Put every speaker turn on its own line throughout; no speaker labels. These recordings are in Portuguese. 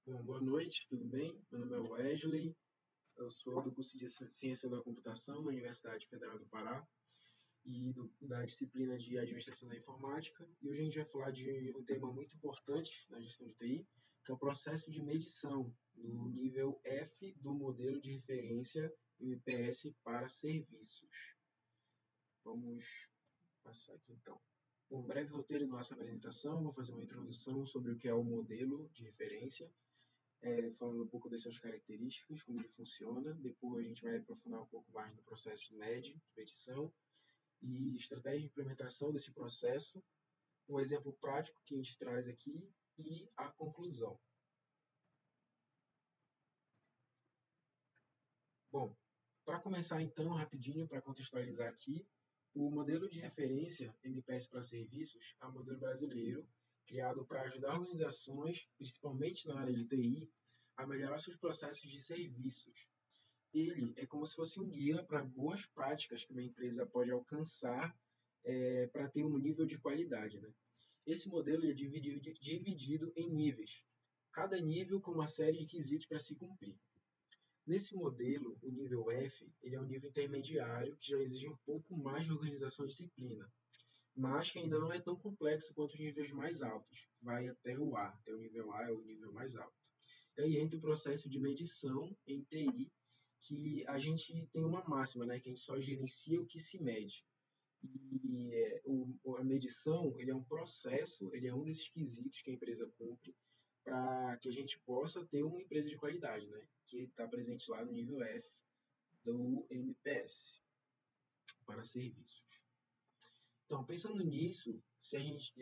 Bom, boa noite, tudo bem? Meu nome é Wesley, eu sou do curso de Ciência da Computação na Universidade Federal do Pará e da disciplina de Administração da Informática. E hoje a gente vai falar de um tema muito importante na gestão de TI, que é o processo de medição do nível F do modelo de referência MPS para serviços. Vamos passar aqui então. Um breve roteiro da nossa apresentação, vou fazer uma introdução sobre o que é o modelo de referência, falando um pouco das suas características, como ele funciona. Depois a gente vai aprofundar um pouco mais no processo de medição e estratégia de implementação desse processo, um exemplo prático que a gente traz aqui e a conclusão. Bom, para começar então, rapidinho, para contextualizar aqui, o modelo de referência MPS para serviços é um modelo brasileiro criado para ajudar organizações, principalmente na área de TI, a melhorar seus processos de serviços. Ele é como se fosse um guia para boas práticas que uma empresa pode alcançar para ter um nível de qualidade. Né? Esse modelo é dividido em níveis, cada nível com uma série de quesitos para se cumprir. Nesse modelo, o nível F ele é um nível intermediário que já exige um pouco mais de organização e disciplina, mas que ainda não é tão complexo quanto os níveis mais altos, vai até o A, até o nível A é o nível mais alto. E aí entra o processo de medição em TI, que a gente tem uma máxima, né, que a gente só gerencia o que se mede. A medição ele é um processo, ele é um desses quesitos que a empresa cumpre para que a gente possa ter uma empresa de qualidade, né, que está presente lá no nível F do MPS para serviços. Então, pensando nisso, se a gente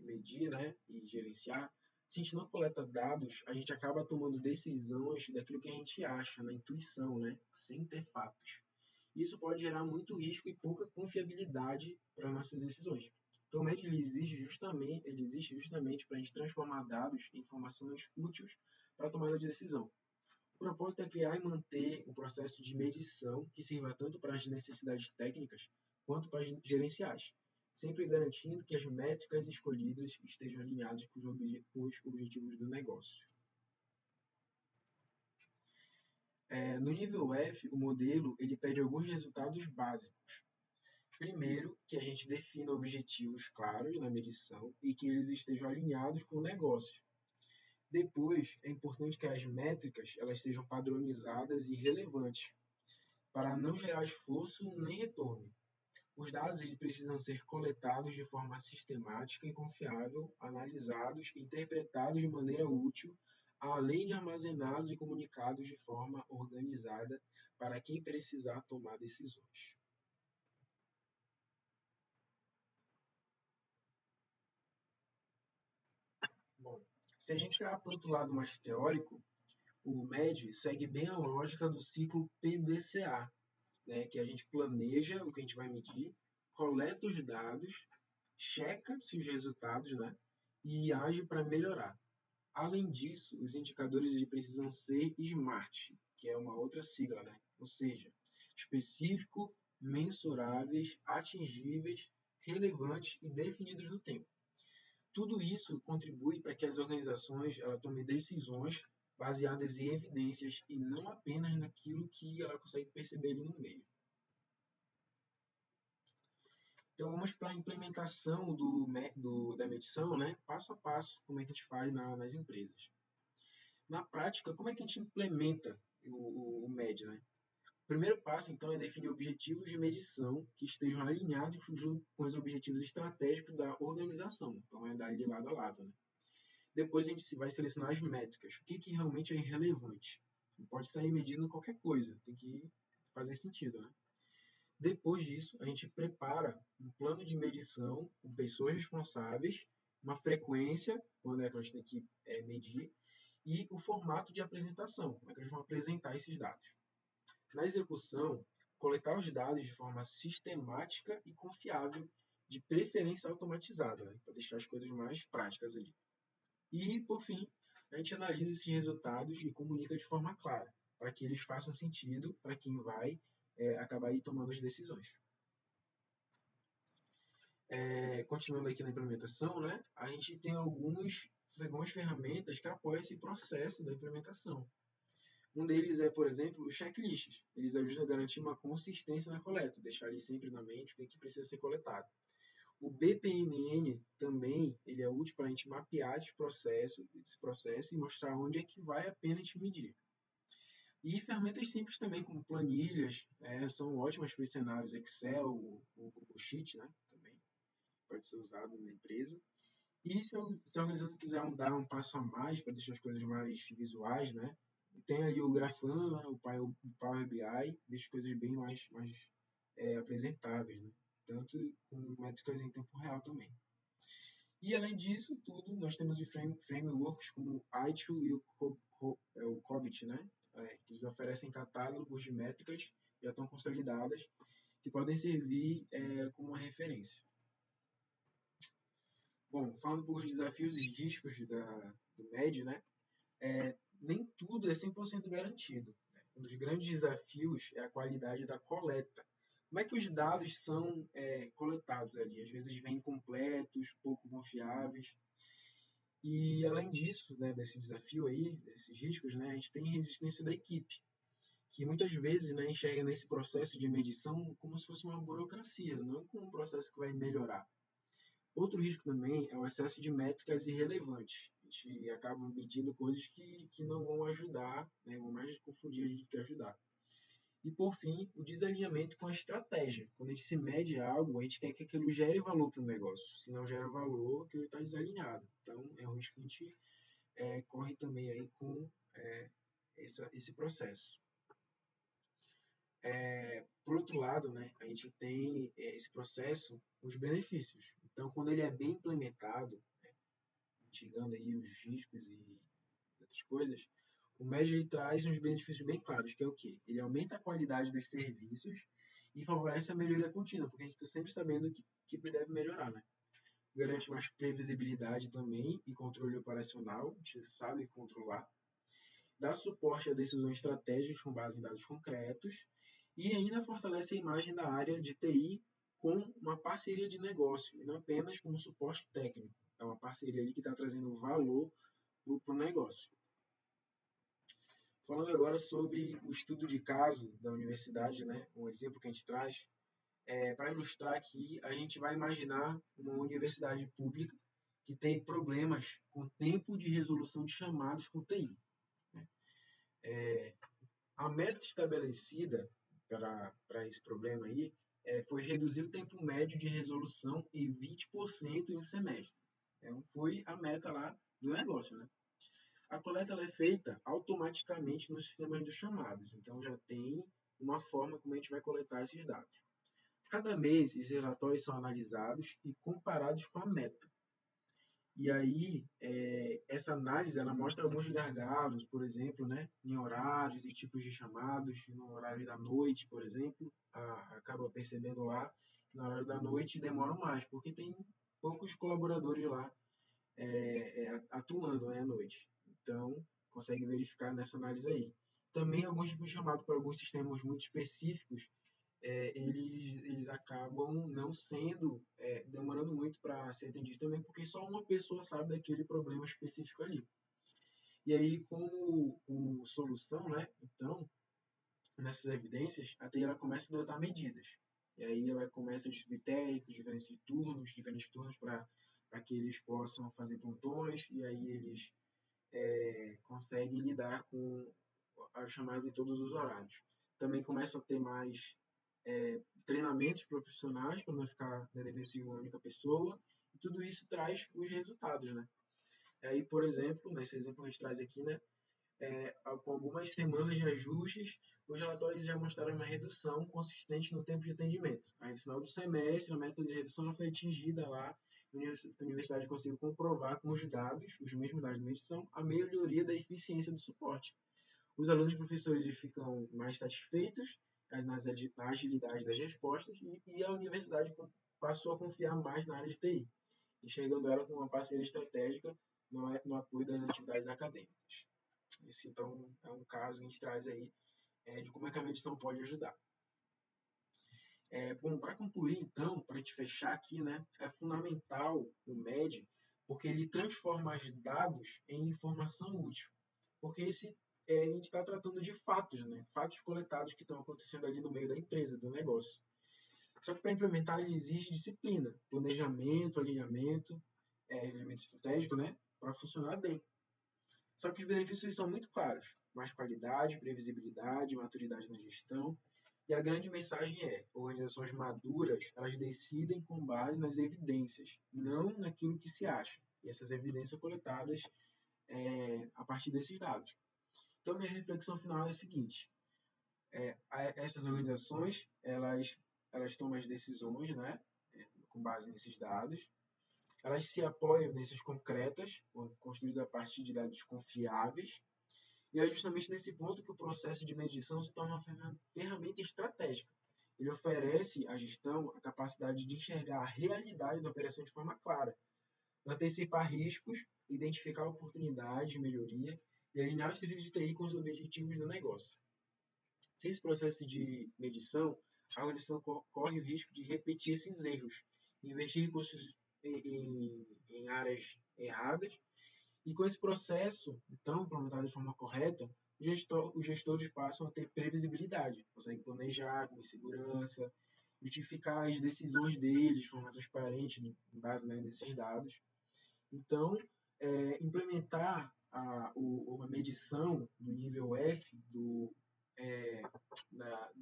medir, né, e gerenciar, se a gente não coleta dados, a gente acaba tomando decisões daquilo que a gente acha, na intuição, né, sem ter fatos. Isso pode gerar muito risco e pouca confiabilidade para nossas decisões. Então, o médico ele existe justamente para a gente transformar dados em informações úteis para a tomada de decisão. O propósito é criar e manter um processo de medição que sirva tanto para as necessidades técnicas quanto para as gerenciais, sempre garantindo que as métricas escolhidas estejam alinhadas com os objetivos do negócio. No nível F, o modelo ele pede alguns resultados básicos. Primeiro, que a gente defina objetivos claros na medição e que eles estejam alinhados com o negócio. Depois, é importante que as métricas elas sejam padronizadas e relevantes, para não gerar esforço nem retorno. Os dados eles precisam ser coletados de forma sistemática e confiável, analisados e interpretados de maneira útil, além de armazenados e comunicados de forma organizada para quem precisar tomar decisões. Bom, se a gente olhar para o outro lado mais teórico, o MED segue bem a lógica do ciclo PDCA, né, que a gente planeja o que a gente vai medir, coleta os dados, checa se os resultados, né, e age para melhorar. Além disso, os indicadores eles precisam ser SMART, que é uma outra sigla, né? Ou seja, específico, mensuráveis, atingíveis, relevantes e definidos no tempo. Tudo isso contribui para que as organizações tomem decisões baseadas em evidências e não apenas naquilo que ela consegue perceber ali no meio. Então, vamos para a implementação da medição, né? Passo a passo, como é que a gente faz nas empresas. Na prática, como é que a gente implementa o MED, né? O primeiro passo, então, é definir objetivos de medição que estejam alinhados junto com os objetivos estratégicos da organização. Então, é dar de lado a lado, né? Depois a gente vai selecionar as métricas. O que realmente é relevante? Não pode sair medindo qualquer coisa, tem que fazer sentido, né? Depois disso, a gente prepara um plano de medição com pessoas responsáveis, uma frequência, quando é que a gente tem que medir, e o formato de apresentação, como é que eles vão apresentar esses dados. Na execução, coletar os dados de forma sistemática e confiável, de preferência automatizada, né, para deixar as coisas mais práticas ali. E, por fim, a gente analisa esses resultados e comunica de forma clara, para que eles façam sentido para quem vai acabar aí tomando as decisões. Continuando aqui na implementação, né, a gente tem algumas algumas ferramentas que apoiam esse processo da implementação. Um deles é, por exemplo, os checklists. Eles ajudam a garantir uma consistência na coleta, deixar ali sempre na mente o que precisa ser coletado. O BPMN também ele é útil para a gente mapear esse processo e mostrar onde é que vai a pena a gente medir. E ferramentas simples também, como planilhas, são ótimas para os cenários Excel, o Google Sheet, né, também pode ser usado na empresa. E se a organização quiser dar um passo a mais para deixar as coisas mais visuais, né, tem ali o Grafana, o Power BI, deixa as coisas bem mais apresentáveis, né, tanto com métricas em tempo real também. E além disso tudo, nós temos os frameworks como o ITIL e o COBIT, né? Que eles oferecem catálogos de métricas já estão consolidadas que podem servir como uma referência. Bom, falando por desafios e riscos do MED, né? Nem tudo é 100% garantido. Né? Um dos grandes desafios é a qualidade da coleta. Como é que os dados são coletados ali? Às vezes vêm incompletos, pouco confiáveis. E além disso, né, desse desafio aí, desses riscos, né, a gente tem resistência da equipe, que muitas vezes, né, enxerga nesse processo de medição como se fosse uma burocracia, não como um processo que vai melhorar. Outro risco também é o excesso de métricas irrelevantes. A gente acaba medindo coisas que não vão ajudar, né, vão mais confundir a gente do que ajudar. E, por fim, o desalinhamento com a estratégia. Quando a gente se mede algo, a gente quer que aquilo gere valor para o negócio. Se não gera valor, aquilo está desalinhado. Então, é um risco que a gente corre também aí com esse processo. Por outro lado, né, a gente tem esse processo, os benefícios. Então, quando ele é bem implementado, né, mitigando aí os riscos e outras coisas, o MED ele traz uns benefícios bem claros, que é o quê? Ele aumenta a qualidade dos serviços e favorece a melhoria contínua, porque a gente está sempre sabendo que deve melhorar, né? Garante mais previsibilidade também e controle operacional, a gente sabe controlar. Dá suporte a decisões estratégicas com base em dados concretos e ainda fortalece a imagem da área de TI com uma parceria de negócio, e não apenas como suporte técnico. É uma parceria ali que está trazendo valor para o negócio. Falando agora sobre o estudo de caso da universidade, né, um exemplo que a gente traz, para ilustrar aqui, a gente vai imaginar uma universidade pública que tem problemas com tempo de resolução de chamados com TI. Né? A meta estabelecida para esse problema aí foi reduzir o tempo médio de resolução em 20% em um semestre. Foi a meta lá do negócio, né? A coleta ela é feita automaticamente nos sistemas de chamados, então já tem uma forma como a gente vai coletar esses dados. Cada mês, os relatórios são analisados e comparados com a meta. E aí, essa análise ela mostra alguns gargalos, por exemplo, né, em horários e tipos de chamados, no horário da noite, por exemplo, acaba percebendo lá que no horário da noite demoram mais, porque tem poucos colaboradores lá atuando, né, à noite. Então, consegue verificar nessa análise aí. Também alguns tipos de chamado para alguns sistemas muito específicos, eles acabam não sendo, demorando muito para ser atendido também, porque só uma pessoa sabe daquele problema específico ali. E aí, como solução, né, então, nessas evidências, a TI ela começa a adotar medidas. E aí ela começa a distribuir técnicos, diferentes turnos para que eles possam fazer plantões, e aí eles conseguem lidar com a chamada de todos os horários. Também começam a ter mais treinamentos profissionais para não ficar dependendo de uma única pessoa, e tudo isso traz os resultados, né? Aí, por exemplo, nesse exemplo que a gente traz aqui, né, com algumas semanas de ajustes, os relatórios já mostraram uma redução consistente no tempo de atendimento. Aí, no final do semestre, a meta de redução foi atingida lá, a universidade conseguiu comprovar com os dados, os mesmos dados de medição, a melhoria da eficiência do suporte. Os alunos e professores ficam mais satisfeitos na agilidade das respostas e a universidade passou a confiar mais na área de TI, enxergando ela como uma parceira estratégica no apoio das atividades acadêmicas. Esse, então, é um caso que a gente traz aí de como é que a medição pode ajudar. Bom, para concluir, então, para a gente fechar aqui, né, é fundamental o MED, porque ele transforma os dados em informação útil. Porque a gente está tratando de fatos, né? Fatos coletados que estão acontecendo ali no meio da empresa, do negócio. Só que para implementar ele exige disciplina, planejamento, alinhamento estratégico, né? Para funcionar bem. Só que os benefícios são muito claros: mais qualidade, previsibilidade, maturidade na gestão. E a grande mensagem é: organizações maduras, elas decidem com base nas evidências, não naquilo que se acha. E essas evidências coletadas a partir desses dados. Então, minha reflexão final é a seguinte: essas organizações, elas tomam as decisões, né, com base nesses dados. Elas se apoiam em evidências concretas, construídas a partir de dados confiáveis. E é justamente nesse ponto que o processo de medição se torna uma ferramenta estratégica. Ele oferece à gestão a capacidade de enxergar a realidade da operação de forma clara, antecipar riscos, identificar oportunidades de melhoria e alinhar os serviços de TI com os objetivos do negócio. Sem esse processo de medição, a organização corre o risco de repetir esses erros, investir recursos em áreas erradas. E com esse processo, então, implementado de forma correta, os gestores passam a ter previsibilidade, conseguem planejar com segurança, justificar as decisões deles de forma transparente, em base, né, nesses dados. Então, implementar uma medição do nível F do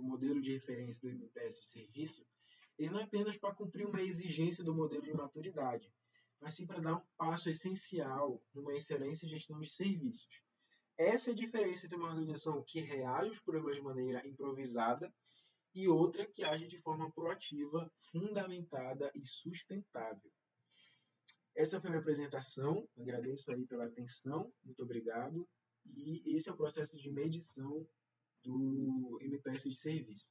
modelo de referência do MPS de serviço, ele não é apenas para cumprir uma exigência do modelo de maturidade, mas sim para dar um passo essencial numa excelência em gestão de serviços. Essa é a diferença entre uma organização que reage aos problemas de maneira improvisada e outra que age de forma proativa, fundamentada e sustentável. Essa foi a minha apresentação, agradeço aí pela atenção, muito obrigado. E esse é o processo de medição do MPS de serviço.